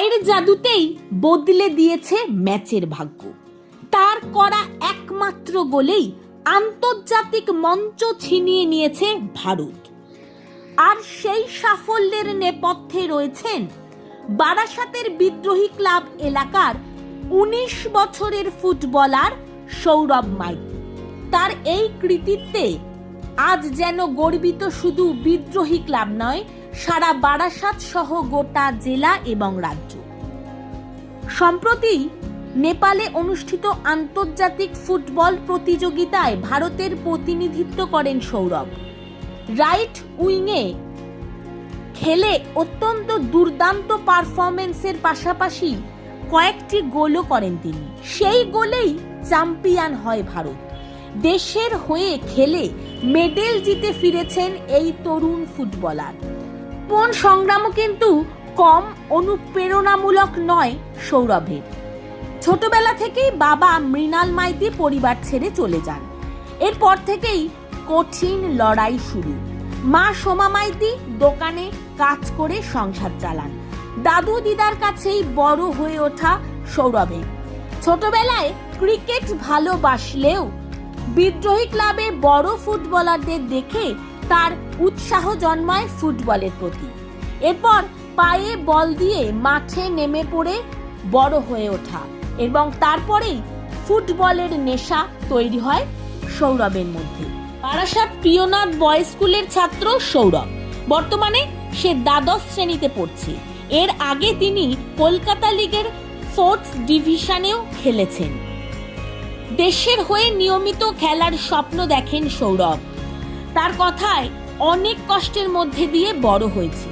পায়ের জাদুতেই বদলে দিয়েছে ম্যাচের ভাগ্য। তার করা একমাত্র গোলেই আন্তর্জাতিক মঞ্চ ছিনিয়ে নিয়েছে ভারত। আর সেই সাফল্যের নেপথ্যে রয়েছেন বারাসাতের বিদ্রোহী ক্লাব এলাকার ১৯ বছরের ফুটবলার সৌরভ মাইতি। তার এই কৃতিত্বে আজ যেন গর্বিত শুধু বিদ্রোহী ক্লাব নয়, সারা বারাসাত সহ গোটা জেলা এবং রাজ্য। সম্প্রতি নেপালে অনুষ্ঠিত আন্তর্জাতিক ফুটবল প্রতিযোগিতায় ভারতের প্রতিনিধিত্ব করেন সৌরভ। রাইট উইংয়ে খেলে অত্যন্ত দুর্দান্ত পারফরমেন্সের পাশাপাশি কয়েকটি গোলও করেন তিনি। সেই গোলেই চ্যাম্পিয়ন হয় ভারত। দেশের হয়ে খেলে মেডেল জিতে ফিরেছেন এই তরুণ ফুটবলার। কোন সংগ্রামও কিন্তু কম অনুপ্রেরণামূলক নয় সৌরভের। ছোটবেলা থেকেই বাবা মৃণাল মাইতি পরিবার ছেড়ে চলে যান। এরপর থেকেই কঠিন লড়াই শুরু। মা সোমা মাইতি দোকানে কাজ করে সংসার চালান। দাদু দিদার কাছেই বড় হয়ে ওঠা সৌরভের। ছোটবেলায় ক্রিকেট ভালোবাসলেও বিদ্রোহী ক্লাবে বড় ফুটবলারদের দেখে তার উৎসাহ জন্মায় ফুটবলের প্রতি। এরপর পায়ে বল দিয়ে মাঠে নেমে পড়ে বড় হয়ে ওঠা এবং তারপরেই ফুটবলের নেশা তৈরি হয় সৌরভের মধ্যে। বারাসাত প্রিয়নাথ বয়েজ স্কুলের ছাত্র সৌরভ। বর্তমানে সে দ্বাদশ শ্রেণীতে পড়ছে। এর আগে তিনি কলকাতা লিগের 4th ডিভিশনেও খেলেছেন। দেশের হয়ে নিয়মিত খেলার স্বপ্ন দেখেন সৌরভ। তার কথায় অনেক কষ্টের মধ্যে দিয়ে বড় হয়েছে।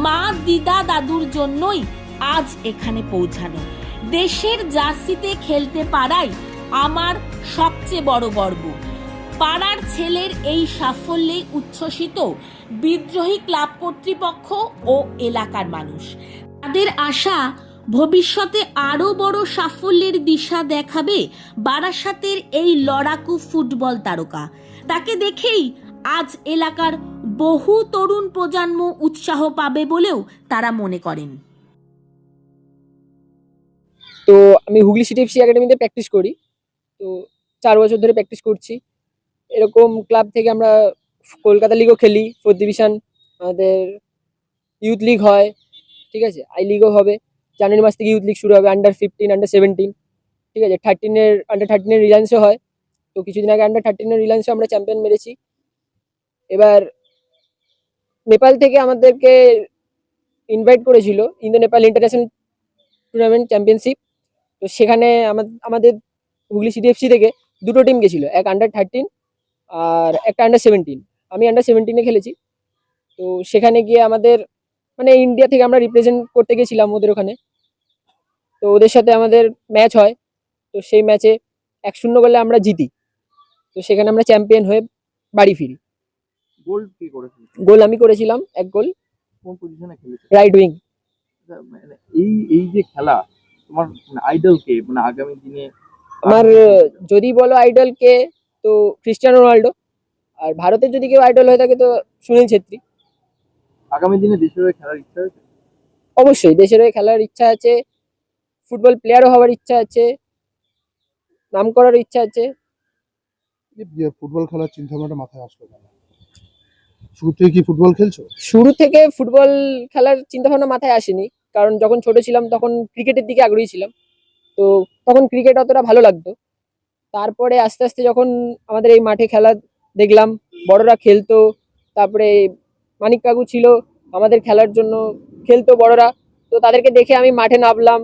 মা দিদা দাদুর জন্যই আজ এখানে পৌঁছানো। দেশের জার্সিতে খেলতে পারাই আমার সবচেয়ে বড় গর্ব। পাড়ার ছেলের এই সাফল্যে উচ্ছ্বসিত বিদ্রোহী ক্লাব কর্তৃপক্ষ ও এলাকার মানুষ। তাদের আশা ভবিষ্যতে আরও বড় সাফল্যের দিশা দেখাবে বারাসাতের এই লড়াকু ফুটবল তারকা। তাকে দেখেই আজ এলাকার বহু তরুণ প্রজন্ম উৎসাহ পাবে বলেও তারা মনে করেন। তো আমি হুগলি সিটি এফসি একাডেমিতে প্র্যাকটিস করি। তো 4 বছর ধরে প্র্যাকটিস করছি। এরকম ক্লাব থেকে আমরা কলকাতা লিগও খেলি, 4th ডিভিশন। আমাদের ইউথ লিগ হয়, ঠিক আছে, আই লিগও হবে। জানুয়ারি মাস থেকে ইউথ লিগ শুরু হবে, আন্ডার 15, আন্ডার 17, ঠিক আছে। আন্ডার 13 রিলায়েন্সও হয়। তো কিছুদিন আগে আন্ডার 13 রিলায়েন্সে আমরা চ্যাম্পিয়ন মেরেছি। এবার নেপাল থেকে আমাদেরকে ইনভাইট করেছিল Indo Nepal international tournament championship. তো সেখানে আমাদের হুগলি সিটি এফসি থেকে 2টো টিম গেছিলো, এক আন্ডার 13 আর একটা আন্ডার 17। আমি আন্ডার 17-এ খেলেছি। তো সেখানে গিয়ে আমাদের মানে ইন্ডিয়া থেকে আমরা রিপ্রেজেন্ট করতে গেছিলাম ওদের ওখানে। তো ওদের সাথে আমাদের ম্যাচ হয়। তো সেই ম্যাচে 1-0 গোলে আমরা জিতি। তো সেখানে আমরা চ্যাম্পিয়ন হয়ে বাড়ি ফিরি। গোল কি করেছিল? গোল আমি করেছিলাম, 1 গোল। কোন পজিশনে খেলেছে? Right wing. মানে এই যে খেলা, তোমার আইডল কে? মানে আগামী দিনে আমার যদি বলো আইডল কে, তো ক্রিস্টিয়ানো রোনাল্ডো। আর ভারতের যদি কেউ আইডল হয়ে থাকে তো সুনীল ছেত্রী। আগামী দিনে দেশের হয়ে খেলার ইচ্ছা আছে? অবশ্যই দেশের হয়ে খেলার ইচ্ছা আছে, ফুটবল প্লেয়ারও হওয়ার ইচ্ছা আছে, নাম করার ইচ্ছা আছে। যে ফুটবল খেলার চিন্তা ভাবনাটা মাথায় আসলো কেন? শুরু থেকে কি ফুটবল খেলছো? শুরু থেকে ফুটবল খেলার চিন্তা ভাবনা মাথায় আসেনি, কারণ যখন ছোট ছিলাম তখন ক্রিকেটের দিকে আগ্রহী ছিলাম। তো তখন ক্রিকেট অতটা ভালো লাগতো। তারপরে আস্তে আস্তে যখন আমাদের এই মাঠে খেলা দেখলাম, বড়রা খেলতো, তারপরে মানিক কাকু ছিল আমাদের খেলার জন্য, খেলতো বড়রা। তো তাদেরকে দেখে আমি মাঠে নামলাম,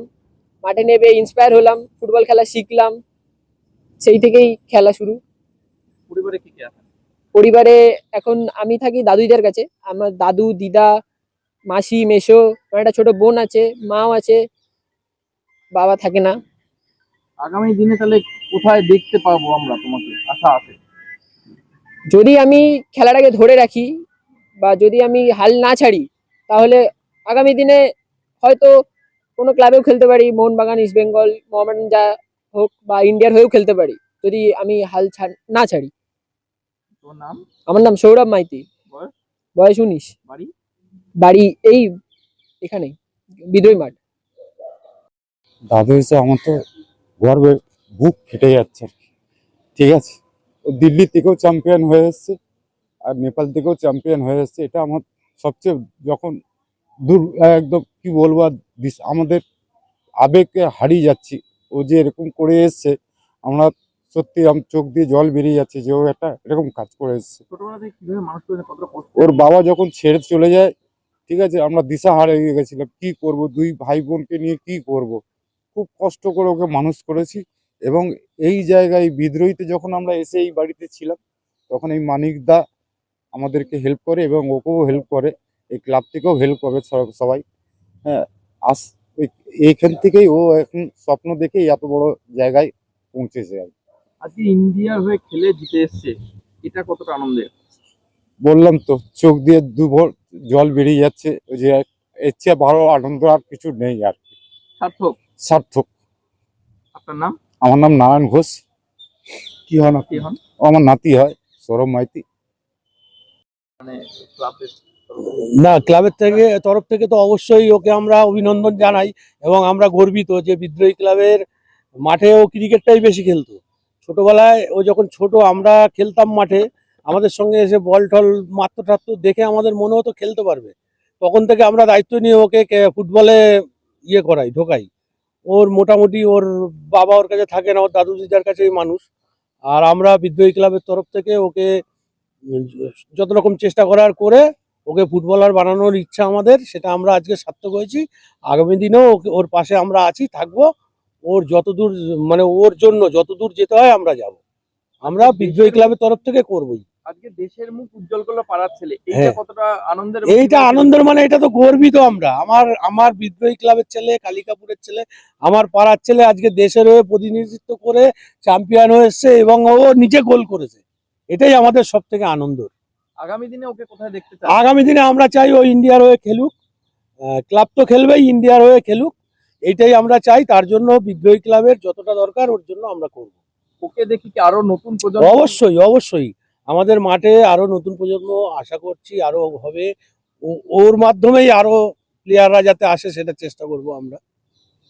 মাঠে নেমে ইন্সপায়ার হলাম, ফুটবল খেলা শিখলাম। সেই থেকেই খেলা শুরু। পরিবারে কি আছে? পরিবারে এখন আমি থাকি দাদু দিদার কাছে। আমার দাদু দিদা, মাসি মেশো, আমার একটা ছোট বোন আছে, মাও আছে, বাবা থাকে না। আগামী দিনে তাহলে কোথায় দেখতে পাবো আমরা তোমাকে? আশা আছে যদি আমি খেলাটাকে ধরে রাখি বা যদি আমি হাল না ছাড়ি, তাহলে আগামী দিনে হয়তো কোনো ক্লাবেও খেলতে পারি, মোহনবাগান, ইস্ট বেঙ্গল, মোহামেডান যা হোক, বা ইন্ডিয়ার হয়েও খেলতে পারি যদি আমি হাল না ছাড়ি। তোমার নাম? আমার নাম সৌরভ মাইতি। বয়স? বয়স 19। বাড়ি? বাড়ি এই এখানেই, বিদ্রোহী মাঠ। দাদু হিসেবে আমার তো গর্বে বুক ফেটে যাচ্ছে আর কি। ঠিক আছে, ও দিল্লি থেকেও চ্যাম্পিয়ন হয়ে এসছে আর নেপাল থেকেও চ্যাম্পিয়ন হয়ে এসছে। এটা আমার সবচেয়ে যখন দূর একদম কি বলবো আর আমাদের আবেগকে হারিয়ে যাচ্ছি। ও যে এরকম করে এসছে, আমরা সত্যি চোখ দিয়ে জল বেরিয়ে যাচ্ছে যে ও একটা এরকম কাজ করে এসছে। ছোটবেলা থেকে কিভাবে মানুষ করে কতটা কষ্ট ওর বাবা যখন ছেড়ে চলে যায়, ঠিক আছে, আমরা দিশাহারা হয়ে গেছিলাম কি করব, দুই ভাই বোনকে নিয়ে কি করব। খুব কষ্ট করে ওকে মানুষ করেছি। এবং এই জায়গায় বিদ্রোহীতে যখন আমরা এসে এই বাড়িতে ছিলাম, তখন এই মানিকদা আমাদেরকে হেল্প করে এবং ওকেও হেল্প করে, এই ক্লাব থেকেও হেল্প করে সবাই। হ্যাঁ, আস এইখান থেকেই ও এখন স্বপ্ন দেখে এত বড় জায়গায় পৌঁছেছে আর কি। আজকে ইন্ডিয়ার হয়ে খেলে জিতে এসছে, এটা কতটা আনন্দের? বললাম তো, চোখ দিয়ে দুভর জল বেরিয়ে যাচ্ছে। ওই যে এর চেয়ে ভালো আনন্দ আর কিছু নেই আর কি। সার্থক। সার্থক। আপনার নাম? আমার নাম নারায়ণ ঘোষ। কি হন কি আপনি? হন? ও আমার নাতি হয়, সৌরভ মাইতি। মানে ক্লাবের না, ক্লাবের তরফ থেকে তো অবশ্যই ওকে আমরা অভিনন্দন জানাই এবং আমরা গর্বিত যে বিদ্রোহী ক্লাবের মাঠে ও ক্রিকেটটাই বেশি খেলতো। ছোটবেলায় ও যখন ছোট আমরা খেলতাম মাঠে, আমাদের সঙ্গে এসে বল টল মারতে টারতো দেখে আমাদের মনে হতো খেলতে পারবে। তখন থেকে আমরা দায়িত্ব নিয়ে ওকে ফুটবলে ঢোকাই। ওর মোটামুটি ওর বাবা ওর কাছে থাকে না, ওর দাদু দিদার কাছেই মানুষ। আর আমরা বিদ্রোহী ক্লাবের তরফ থেকে ওকে উম, যত রকম চেষ্টা করার করে ওকে ফুটবলার বানানোর ইচ্ছা আমাদের, সেটা আমরা আজকে সার্থক হয়েছি। আগামী দিনেও ওর পাশে আমরা আছি, থাকবো। ওর যতদূর মানে ওর জন্য যতদূর যেতে হয় আমরা যাব। আমরা বিদ্রোহী ক্লাবের তরফ থেকে করবই। আজকে দেশের মুখ উজ্জ্বল করলো পাড়ার ছেলে, এইটা হ্যাঁ। কতটা আনন্দের? এইটা আনন্দের মানে এটা তো গর্বিত আমরা। আমার বিদ্রোহী ক্লাবের ছেলে, কালিকাপুরের ছেলে, আমার পাড়ার ছেলে আজকে দেশের হয়ে প্রতিনিধিত্ব করে চ্যাম্পিয়ন হয়ে এসছে এবং ও নিজে গোল করেছে। এটাই আমাদের সব থেকে আনন্দ। আগামী দিনে ওকে কোথায় দেখতে চান? আগামী দিনে আমরা চাই ও ইন্ডিয়ার হয়ে খেলুক। ক্লাব তো খেলবেই, ইন্ডিয়ার হয়ে খেলুক, এইটাই আমরা চাই। তার জন্য বিদ্রোহী ক্লাবের যতটা দরকার ওর জন্য আমরা করব। ওকে দেখি কি আরো নতুন প্রজন্ম? অবশ্যই অবশ্যই আমাদের মাঠে আরো নতুন প্রজন্ম আশা করছি আরো হবে। ওর মাধ্যমেই আরো প্লেয়াররা যাতে আসে সেটা চেষ্টা করব আমরা।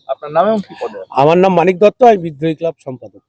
আপনার নামে কি পদে? আমার নাম মানিক দত্ত, আমি বিদ্রোহী ক্লাব সম্পাদক।